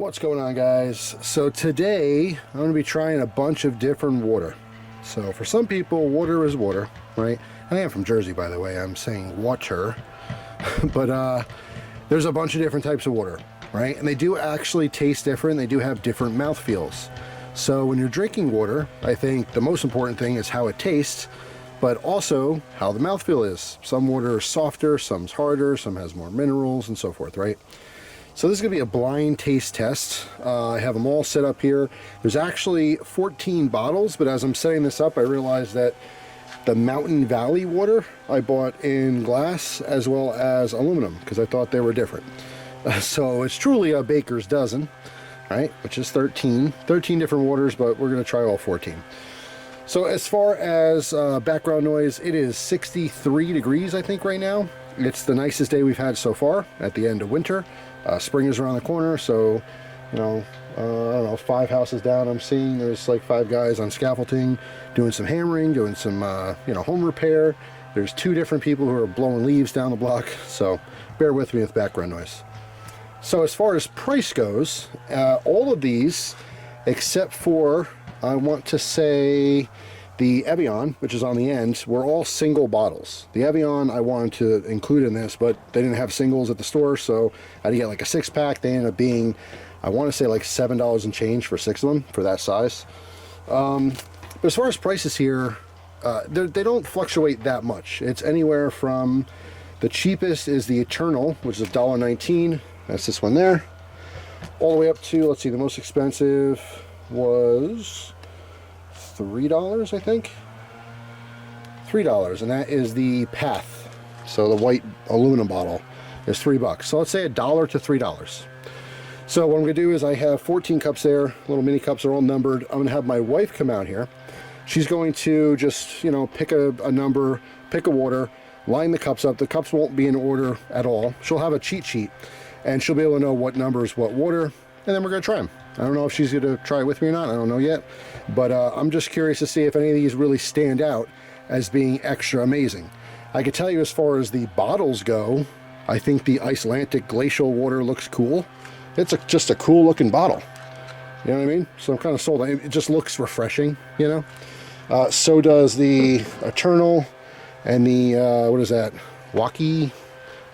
What's going on, guys? So today I'm going to be trying a bunch of different water. So for some people, water is water, right? I am from Jersey, by the way. I'm saying water. But there's a bunch of different types of water, right? And they do actually taste different. They do have different mouthfeels. So when you're drinking water, I think the most important thing is how it tastes, but also how the mouthfeel is. Some water is softer, some's harder, some has more minerals and so forth, right? So this is going to be a blind taste test. I have them all set up here. There's actually 14 bottles, but as I'm setting this up, I realized that the Mountain Valley water I bought in glass as well as aluminum because I thought they were different. So it's truly a baker's dozen, right? Which is 13 different waters, but we're going to try all 14. So as far as background noise, it is 63 degrees, I think, right now. It's the nicest day we've had so far at the end of winter. Spring is around the corner, so, you know, I don't know, 5 houses down I'm seeing there's like 5 guys on scaffolding doing some hammering, doing some, you know, home repair. There's 2 different people who are blowing leaves down the block, so bear with me with background noise. So as far as price goes, all of these, except for, I want to say, the Evian, which is on the end, were all single bottles. The Evian I wanted to include in this, but they didn't have singles at the store, so I had to get like a 6-pack. They ended up being, I want to say, like $7 and change for 6 of them for that size. But as far as prices here, they don't fluctuate that much. It's anywhere from, the cheapest is the Eternal, which is $1.19. That's this one there. All the way up to, let's see, the most expensive was $3, I think. $3, and that is the Path. So the white aluminum bottle is $3. So let's say $1 to $3. So what I'm gonna do is I have 14 cups there. Little mini cups are all numbered. I'm gonna have my wife come out here. She's going to just, you know, pick a number, pick a water, line the cups up. The cups won't be in order at all. She'll have a cheat sheet, and she'll be able to know what number is what water, and then we're gonna try them. I don't know if she's gonna try it with me or not, I don't know yet, but I'm just curious to see if any of these really stand out as being extra amazing. I can tell you as far as the bottles go, I think the Icelandic glacial water looks cool. It's just a cool looking bottle. You know what I mean? So I'm kind of sold. It just looks refreshing, you know? So does the Eternal and the, what is that? Waki?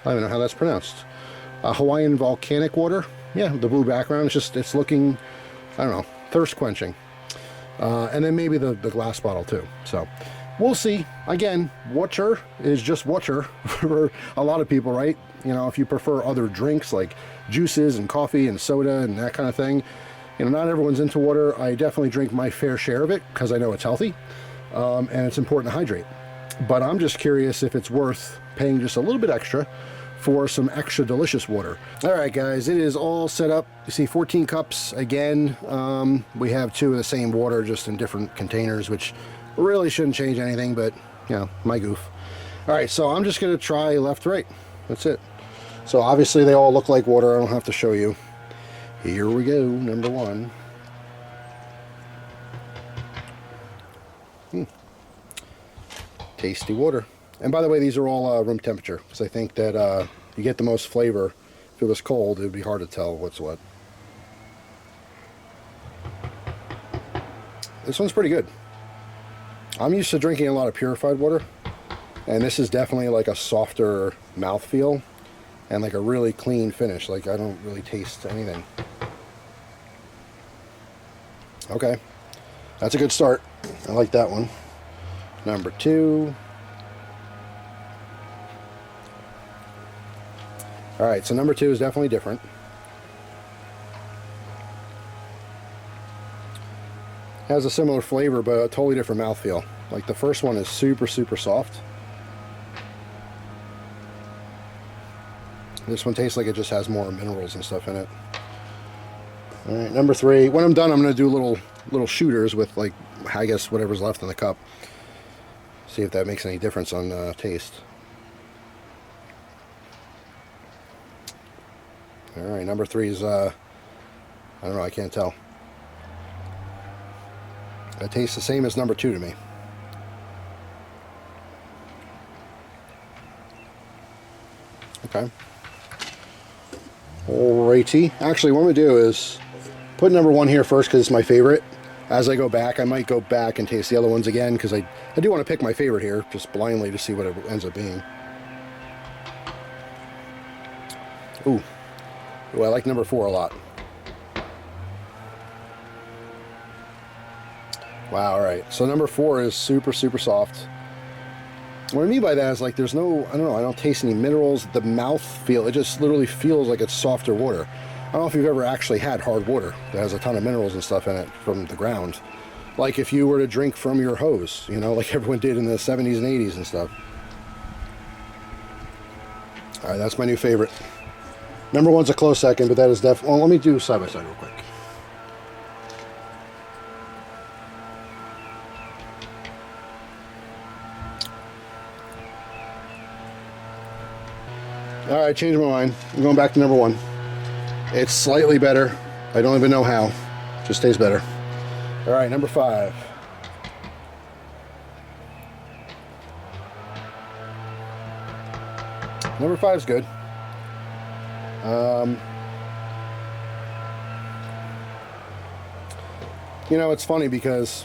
I don't know how that's pronounced. Hawaiian volcanic water. Yeah, the blue background, it's looking, I don't know, thirst quenching. And then maybe the glass bottle too. So we'll see. Again, water is just water for a lot of people, right? You know, if you prefer other drinks like juices and coffee and soda and that kind of thing, you know, not everyone's into water. I definitely drink my fair share of it because I know it's healthy, and it's important to hydrate. But I'm just curious if it's worth paying just a little bit extra for some extra delicious water. All right, guys, it is all set up. You see 14 cups again. We have 2 of the same water, just in different containers, which really shouldn't change anything, but you know, my goof. All right, so I'm just gonna try left, right. That's it. So obviously they all look like water. I don't have to show you. Here we go, number 1. Tasty water. And by the way, these are all room temperature, because I think that you get the most flavor. If it was cold, it would be hard to tell what's what. This one's pretty good. I'm used to drinking a lot of purified water, and this is definitely like a softer mouthfeel and like a really clean finish. Like, I don't really taste anything. Okay, that's a good start. I like that one. Number 2. All right, so number 2 is definitely different. Has a similar flavor, but a totally different mouthfeel. Like the first one is super, super soft. This one tastes like it just has more minerals and stuff in it. All right, number 3. When I'm done, I'm gonna do little shooters with, like, I guess whatever's left in the cup. See if that makes any difference on taste. All right, number 3 is, I don't know, I can't tell. It tastes the same as number 2 to me. Okay. Alrighty. Actually, what I'm going to do is put number 1 here first because it's my favorite. As I go back, I might go back and taste the other ones again because I do want to pick my favorite here, just blindly to see what it ends up being. Ooh. Ooh, I like number 4 a lot. Wow, alright. So number 4 is super, super soft. What I mean by that is like there's no, I don't know, I don't taste any minerals. The mouth feel, it just literally feels like it's softer water. I don't know if you've ever actually had hard water that has a ton of minerals and stuff in it from the ground. Like if you were to drink from your hose, you know, like everyone did in the 70s and 80s and stuff. Alright, that's my new favorite. Number 1's a close second, but that is definitely, well, let me do side by side real quick. Alright, changed my mind. I'm going back to number 1. It's slightly better. I don't even know how. Just tastes better. Alright, number 5. Number 5's good. You know, it's funny because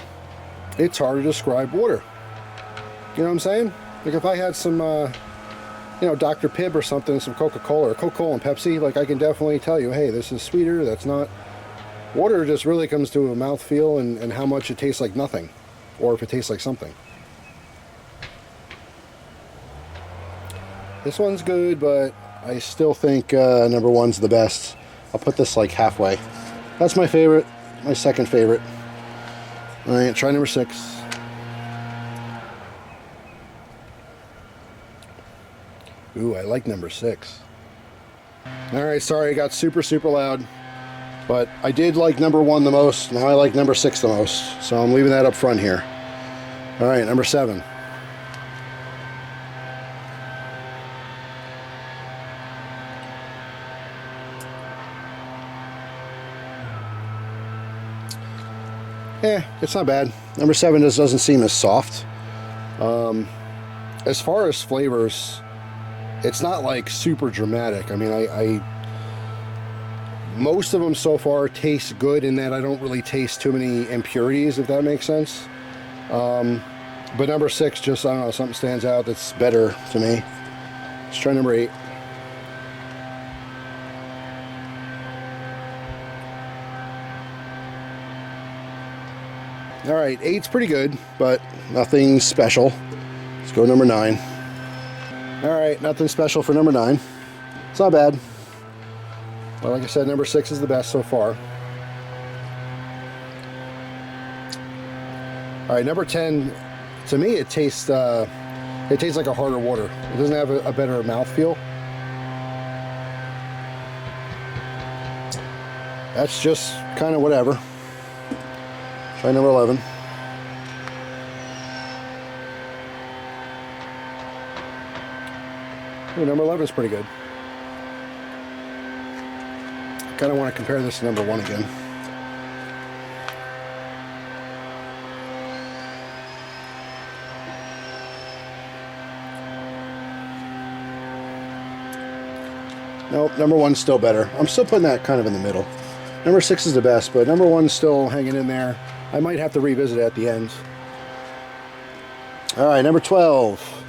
it's hard to describe water. You know what I'm saying? Like if I had some you know, Dr. Pibb or something, some Coca-Cola or Coca-Cola and Pepsi, like I can definitely tell you, hey, this is sweeter, that's not. Water just really comes to a mouthfeel and how much it tastes like nothing, or if it tastes like something. This one's good, but I still think number 1's the best. I'll put this like halfway. That's my favorite, my second favorite. All right, try number 6. Ooh, I like number 6. Alright, sorry, I got super, super loud. But I did like number 1 the most. Now I like number 6 the most. So I'm leaving that up front here. Alright, number 7. It's not bad. Number 7 just doesn't seem as soft. As far as flavors, it's not like super dramatic. I mean, most of them so far taste good in that I don't really taste too many impurities, if that makes sense. But number 6, just, I don't know, something stands out that's better to me. Let's try number 8. All right, 8's pretty good, but nothing special. Let's go number 9. All right, nothing special for number 9. It's not bad. Well, like I said, number 6 is the best so far. All right, number 10. To me, it tastes like a harder water. It doesn't have a better mouthfeel. That's just kind of whatever. Try number 11. Ooh, number 11 is pretty good. I kind of want to compare this to number 1 again. Nope, number 1's still better. I'm still putting that kind of in the middle. Number 6 is the best, but number 1's still hanging in there. I might have to revisit it at the end. All right, number 12.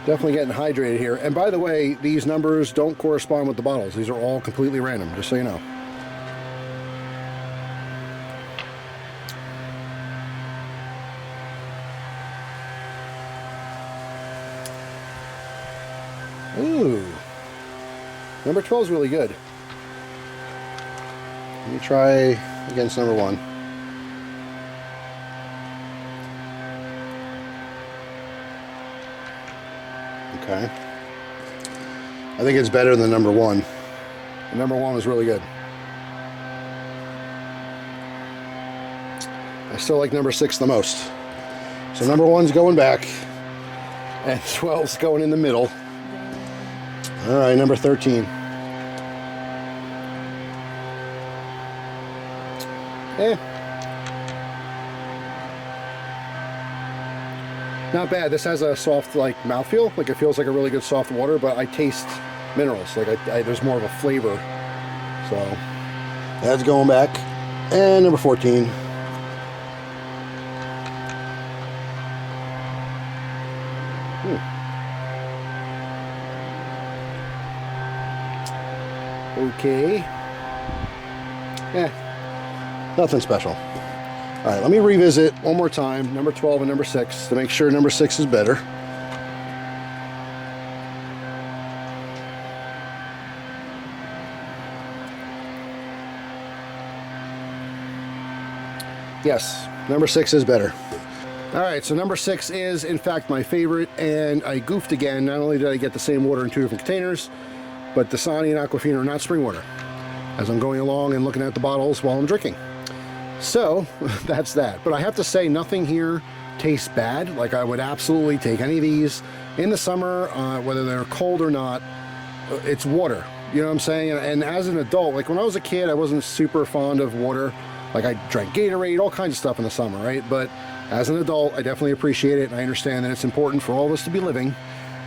Definitely getting hydrated here. And by the way, these numbers don't correspond with the bottles. These are all completely random, just so you know. Ooh. Number 12 is really good. Let me try against number 1. Okay. I think it's better than number 1. And number 1 was really good. I still like number 6 the most. So number 1's going back. And 12's going in the middle. All right, number 13. Not bad. This has a soft, like, mouthfeel. Like, it feels like a really good soft water, but I taste minerals. Like there's more of a flavor. So that's going back. And number 14. Okay. Yeah, nothing special. All right, let me revisit one more time, number 12 and number 6, to make sure number 6 is better. Yes, number 6 is better. All right, so number 6 is in fact my favorite, and I goofed again. Not only did I get the same water in 2 different containers, but Dasani and Aquafina are not spring water, as I'm going along and looking at the bottles while I'm drinking. So that's that. But I have to say, nothing here tastes bad. Like, I would absolutely take any of these in the summer, whether they're cold or not. It's water, you know what I'm saying? And as an adult, like when I was a kid, I wasn't super fond of water. Like, I drank Gatorade, all kinds of stuff in the summer, right? But as an adult, I definitely appreciate it, and I understand that it's important for all of us to be living,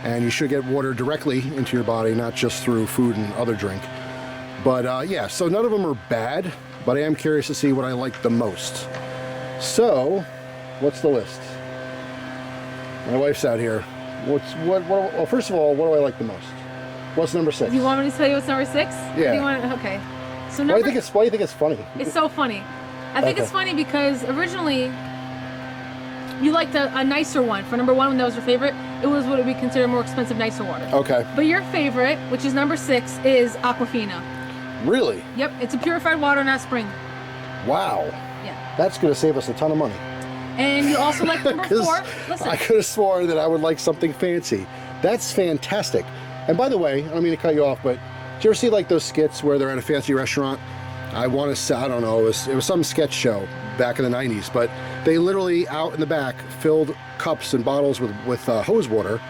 and you should get water directly into your body, not just through food and other drink. But yeah, so none of them are bad, but I am curious to see what I like the most. So, what's the list? My wife's out here. Well, first of all, what do I like the most? What's number 6? You want me to tell you what's number 6? Yeah. Okay. So Why do you think it's funny? It's so funny. I think it's funny because originally you liked a nicer one. For number 1, when that was your favorite, it was what we consider more expensive, nicer water. Okay. But your favorite, which is number 6, is Aquafina. Really? Yep, it's a purified water, not spring. Wow. Yeah. That's going to save us a ton of money. And you also like number 4. Listen. I could have sworn that I would like something fancy. That's fantastic. And by the way, I don't mean to cut you off, but do you ever see like those skits where they're at a fancy restaurant? I want to say, I don't know, it was some sketch show back in the 90s, but they literally out in the back filled cups and bottles with hose water,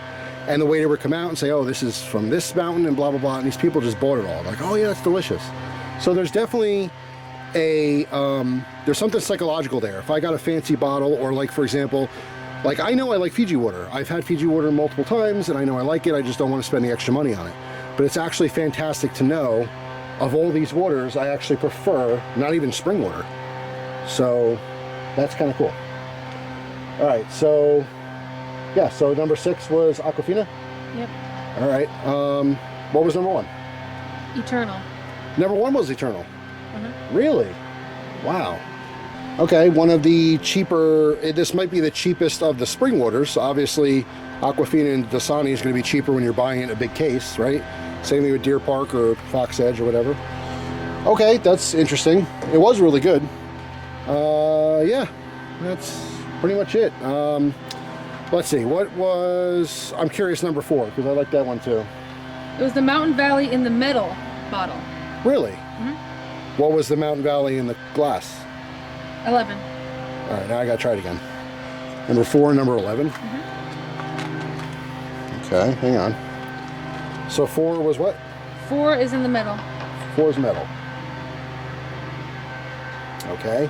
and the waiter would come out and say, oh, this is from this mountain and blah, blah, blah, and these people just bought it all. Like, oh yeah, that's delicious. So there's definitely there's something psychological there. If I got a fancy bottle, or like, for example, like I know I like Fiji water. I've had Fiji water multiple times, and I know I like it, I just don't want to spend the extra money on it. But it's actually fantastic to know, of all these waters, I actually prefer not even spring water. So that's kind of cool. All right, so yeah, so number 6 was Aquafina? Yep. All right, what was number 1? Eternal. Number 1 was Eternal? Really? Wow. Okay, one of the cheaper, this might be the cheapest of the spring waters. Obviously, Aquafina and Dasani is going to be cheaper when you're buying it in a big case, right? Same thing with Deer Park or Fox Edge or whatever. Okay, that's interesting. It was really good. Yeah, that's pretty much it. Let's see, what was, I'm curious, number 4, because I like that one too. It was the Mountain Valley in the metal bottle. Really? What was the Mountain Valley in the glass? 11. All right, now I gotta try it again. Number 4 and number 11? Okay, hang on. So 4 was what? 4 is in the middle. 4 is metal. Okay.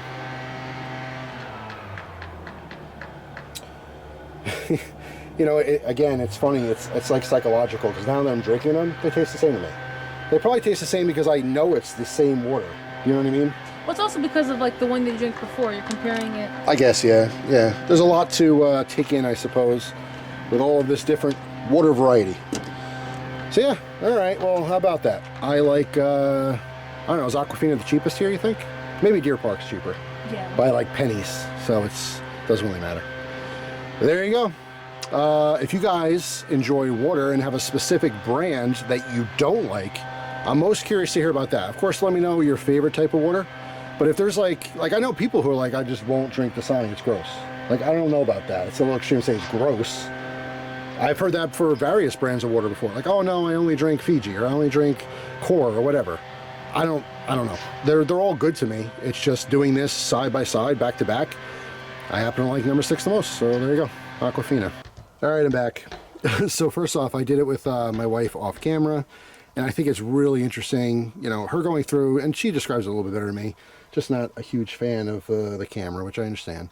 You know, again, it's funny. It's like psychological, because now that I'm drinking them, they taste the same to me. They probably taste the same because I know it's the same water. You know what I mean? Well, it's also because of like the one that you drank before. You're comparing it. I guess, yeah. Yeah. There's a lot to take in, I suppose, with all of this different water variety. So yeah, all right, well, how about that? I like, I don't know, is Aquafina the cheapest here, you think? Maybe Deer Park's cheaper. Yeah. By like pennies, so doesn't really matter. But there you go. If you guys enjoy water and have a specific brand that you don't like, I'm most curious to hear about that. Of course, let me know your favorite type of water. But if there's like I know people who are like, I just won't drink Dasani, it's gross. Like, I don't know about that. It's a little extreme to say it's gross. I've heard that for various brands of water before. Like, oh no, I only drink Fiji, or I only drink Core, or whatever. I don't know. They're all good to me. It's just doing this side by side, back to back. I happen to like number 6 the most, so there you go, Aquafina. All right, I'm back. So first off, I did it with my wife off camera, and I think it's really interesting, you know, her going through, and she describes it a little bit better than me, just not a huge fan of the camera, which I understand.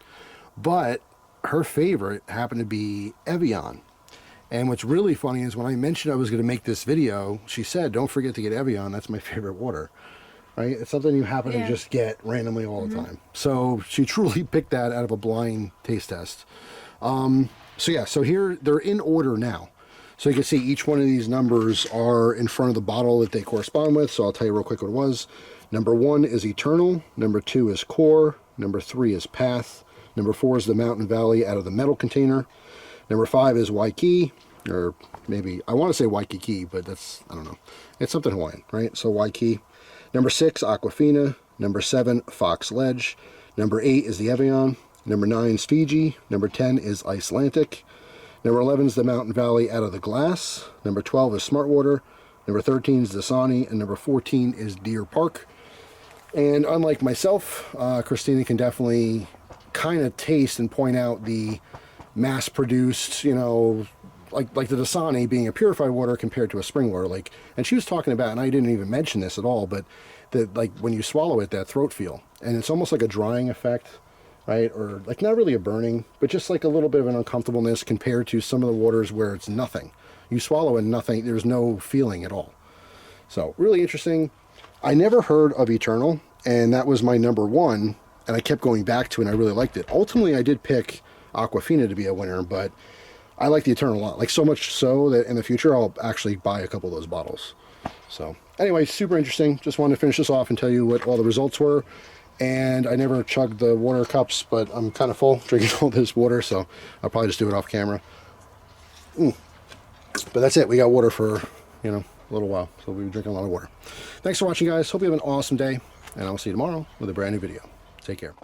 But her favorite happened to be Evian. And what's really funny is when I mentioned I was going to make this video, she said, don't forget to get Evian. That's my favorite water. Right? It's something you happen to just get randomly all the time. So she truly picked that out of a blind taste test. So yeah, so here they're in order now. So you can see each one of these numbers are in front of the bottle that they correspond with. So I'll tell you real quick what it was. Number 1 is Eternal. Number 2 is Core. Number 3 is Path. Number 4 is the Mountain Valley out of the metal container. Number 5 is Waikiki, or maybe, I want to say Waikiki, but that's, I don't know. It's something Hawaiian, right? So Waikiki. Number 6, Aquafina. Number 7, Fox Ledge. Number 8 is the Evian. Number 9 is Fiji. Number 10 is Icelandic. Number 11 is the Mountain Valley out of the glass. Number 12 is Smartwater. Number 13 is Dasani. And number 14 is Deer Park. And unlike myself, Christina can definitely kind of taste and point out the mass-produced, you know, like the Dasani being a purified water compared to a spring water. Like, and she was talking about, and I didn't even mention this at all, but that like when you swallow it, that throat feel, and it's almost like a drying effect, right? Or like not really a burning, but just like a little bit of an uncomfortableness compared to some of the waters where it's nothing. You swallow and nothing, there's no feeling at all. So really interesting. I never heard of Eternal, and that was my number 1, and I kept going back to it, and I really liked it. Ultimately, I did pick Aquafina to be a winner, but I like the Eternal a lot. Like so much so that in the future, I'll actually buy a couple of those bottles. So anyway, super interesting. Just wanted to finish this off and tell you what all the results were. And I never chugged the water cups, but I'm kind of full drinking all this water, so I'll probably just do it off camera. But that's it. We got water for, you know, a little while. So we'll be drinking a lot of water. Thanks for watching, guys. Hope you have an awesome day, and I'll see you tomorrow with a brand new video. Take care.